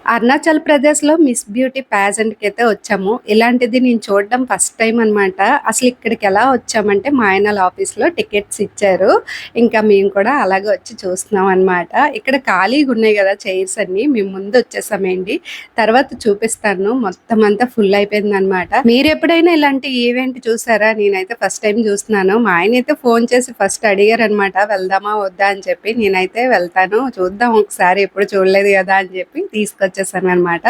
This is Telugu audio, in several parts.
అరుణాచల్ ప్రదేశ్‌లో మిస్ బ్యూటీ ప్యాజెంట్‌కైతే వచ్చాము. ఇలాంటిది నేను చూడడం ఫస్ట్ టైమ్ అనమాట. అసలు ఇక్కడికెలా వచ్చామంటే, మా ఆయనోళ్ళ ఆఫీస్‌లో టికెట్స్ ఇచ్చారు. ఇంకా మేము కూడా అలాగే వచ్చి చూస్తున్నాం అనమాట. ఇక్కడ ఖాళీగున్నాయి గదా! చైర్స్ అన్నీ. మేము ముందొచ్చేసామండి. తర్వాత చూపిస్తాను. మొత్తం అంతా ఫుల్ అయిపోయిందనమాట. మీరెప్పుడైనా ఇలాంటి ఈవెంట్ చూసారా? నేనైతే ఫస్ట్ టైమ్ చూస్తున్నాను. మా ఆయనైతే ఫోను చేసి ఫస్ట్ అడిగారనమాట. వెళ్దామా? వద్దా? అని చెప్పి. నేనైతే వెళ్తాను. చూద్దాం ఒకసారి ఎప్పుడు చూడలేదు గదా! అని చెప్పి తీసుకొచ్చేసాననమాట.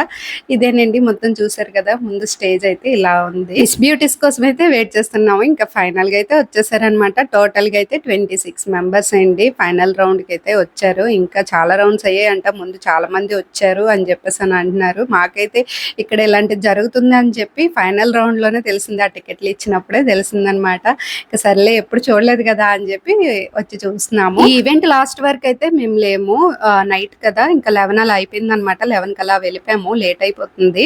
ఇదేనండి మొత్తం చూసారు కదా! ముందు స్టేజ్ అయితే ఇలా ఉంది. మిస్ బ్యూటీస్ కోసం అయితే వెయిట్ చేస్తున్నాము. ఇంకా ఫైనల్‌గా అయితే వచ్చేసారనమాట. టోటల్‌గా అయితే 26 మెంబర్స్ అండి. ఫైనల్ రౌండ్‌కైతే వచ్చారు. ఇంకా చాలా రౌండ్స్ అయ్యాయంట. ముందు చాలా మంది వచ్చారు అని చెప్పేసని అంటున్నారు. మాకైతే ఇక్కడ ఇలాంటిది జరుగుతుంది అని చెప్పి ఫైనల్ రౌండ్‌లోనే తెలిసింది. ఆ టికెట్లు ఇచ్చినప్పుడే తెలిసిందనమాట. ఇక సర్లే ఎప్పుడు చూడలేదు కదా! అని చెప్పి వచ్చి చూస్తున్నాము. ఈ ఈవెంట్ లాస్ట్ వరకు అయితే మేము లేము. నైట్ కదా! ఇంకా 11 అలా అయిపోయిందనమాట. 11 కలా వెళ్ళిపోయాము. లేట్ అయిపోతుంది.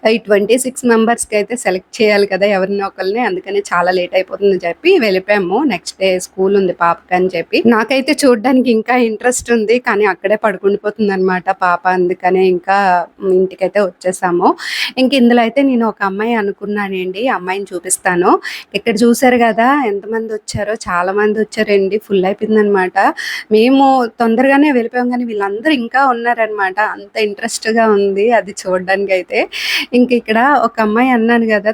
ఈ 26 మెంబర్స్‌కి అయితే సెలెక్ట్ చేయాలి కదా! ఎవరినో ఒకళ్ళని. అందుకని చాలా లేట్ అయిపోతుందని చెప్పి వెళ్ళిపోయాము. నెక్స్ట్ డే స్కూల్ ఉంది పాపకి అని చెప్పి. నాకైతే చూడడానికి ఇంకా ఇంట్రెస్ట్ ఉంది. కానీ అక్కడే పడుకుండిపోతుందనమాట పాప. అందుకనే ఇంకా ఇంటికైతే వచ్చేసాము. ఇంక ఇందులో అయితే నేను ఒక అమ్మాయి అనుకున్నానండి. అమ్మాయిని చూపిస్తాను. ఇక్కడ చూసారు కదా! ఎంతమంది వచ్చారో చాలా మంది వచ్చారండి. ఫుల్ అయిపోయిందనమాట. మేము తొందరగానే వెళ్ళిపోయాం కానీ వీళ్ళందరూ ఇంకా ఉన్నారనమాట. అంత ఇంట్రెస్ట్‌గా ఉంది అది చూడడానికైతే. ఇంక ఇక్కడ ఒక అమ్మాయి అన్నాను గదా!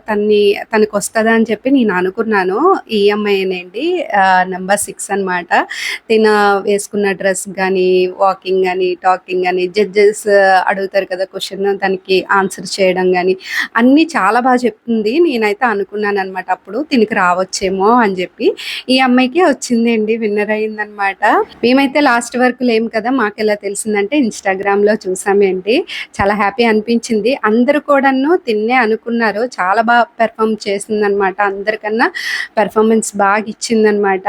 తనకొస్తదా అని చెప్పి నేను అనుకున్నాను. ఈ అమ్మాయేనండి. నంబర్ 6 అనమాట. తిను వేసుకున్న డ్రెస్ గానీ, వాకింగ్ గానీ, టాకింగ్ గానీ, జడ్జెస్ అడుగుతారు కదా! క్వెషన్ దానికి ఆన్సర్ చేయడం గానీ, అన్నీ చాలా చెప్తుంది. నేనైతే అనుకున్నాననమాట అప్పుడు తినకి రావచ్చేమో అని జెప్పి. ఈ అమ్మాయికే వచ్చిందండి. విన్నర్ అయిందనమాట. మేమైతే లాస్ట్ వరకు లేము కదా! మాకెలా తెలిసిందంటే ఇన్‌స్టాగ్రామ్‌లో చూసామండి. చాలా హ్యాపీ అనిపించింది. అందరూ కూడాను తిన్నే అనుకున్నారు. చాలా పెర్ఫార్మ్ చేసిందనమాట. అందరికన్నా పెర్ఫార్మెన్స్ బాగా ఇచ్చిందనమాట.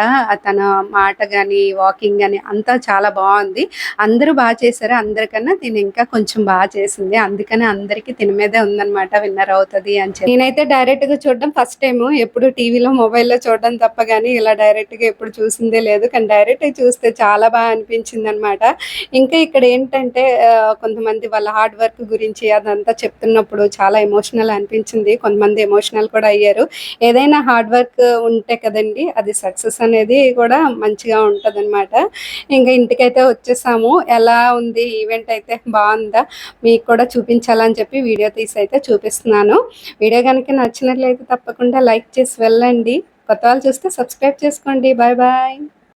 తన మాట గాని, వాకింగ్ గాని అంతా చాలా బావుంది. అందరూ చేశారు. అందరికన్నా తిను ఇంకా కొంచెం చేసింది. అందుకని అందరికి తిన మీదే ఉందనమాట విన్నర్ అవుతది అని చెప్పి. నేనైతే డైరెక్ట్‌గా చూడడం ఫస్ట్ టైము. ఎప్పుడు టీవీలో, మొబైల్‌లో చూడడం తప్ప గాని ఇలా డైరెక్ట్‌గా ఎప్పుడు చూసిందే లేదు. కానీ డైరెక్ట్‌గా చూస్తే చాలా అనిపించిందనమాట. ఇంకా ఇక్కడ ఏంటంటే కొంతమంది వాళ్ళ హార్డ్ వర్క్ గురించి అదంతా చెప్తున్నప్పుడు చాలా ఎమోషనల్ అనిపించింది. కొంతమంది ఎమోషనల్ కూడా అయ్యారు. ఏదైనా హార్డ్ వర్క్ ఉంటే కదండీ అది సక్సెస్ అనేది కూడా మంచిగా ఉంటదనమాట. ఇంకా ఇంటికైతే వచ్చేసాము. ఎలా ఉంది ఈవెంట్ అయితే బావుందా? మీకు కూడా చూపించాలని చెప్పి వీడియో తీసి అయితే చూపిస్తున్నాను. వీడియో గనుక నచ్చినట్లయితే తప్పకుండా లైక్ చేసి వెళ్ళండి. కొత్త వాళ్ళు చూస్తే సబ్స్క్రైబ్ చేసుకోండి. Bye bye.